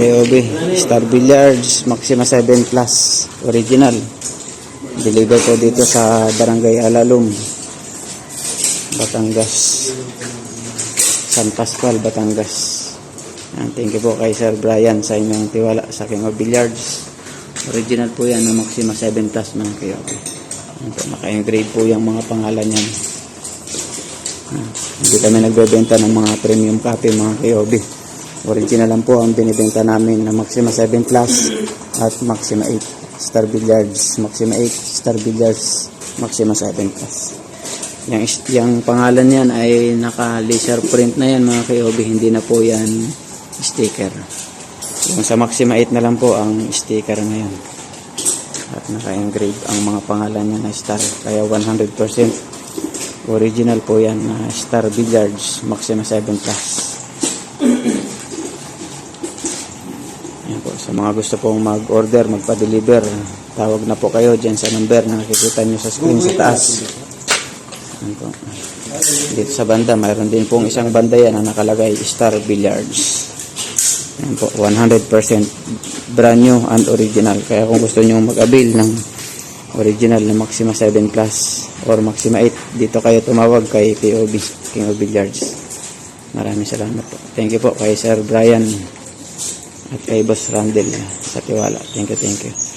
KOB, Star Billiards Maxima 7 Plus original. Deliver po dito sa Barangay Alalum, Batangas, San Pascual, Batangas. Thank you po kay Sir Brian sa inyong tiwala sa King of Billiards. Original po yan ng Maxima 7 Plus mga KOB. Naka-engrave po yung mga pangalan yan. Hindi kami nagbebenta ng mga premium copy mga KOB. Original lang po ang binibenta namin na Maxima 7 Plus at Maxima 8 Star Billiards. Maxima 8 Star Billiards Maxima 7 Plus. Yung pangalan yan ay naka-laser print na yan mga KOB. Hindi na po yan sticker. Yung sa Maxima 8 na lang po ang sticker ngayon. At naka-engrave ang mga pangalan niya na Star. Kaya 100% original po yan na Star Billiards Maxima 7 Plus. Yan po. Sa mga gusto pong mag-order, magpa-deliver, tawag na po kayo dyan sa number na nakikita nyo sa screen sa taas. Yan po. Dito sa banda, mayroon din pong isang banda yan na nakalagay Star Billiards. Yan po, 100% brand new and original. Kaya kung gusto nyo mag-avail ng original na Maxima 7 Plus or Maxima 8, dito kayo tumawag kay KOB, King of Billiards. Maraming salamat po. Thank you po kay Sir Brian at kay Boss Randel sa tiwala. Thank you.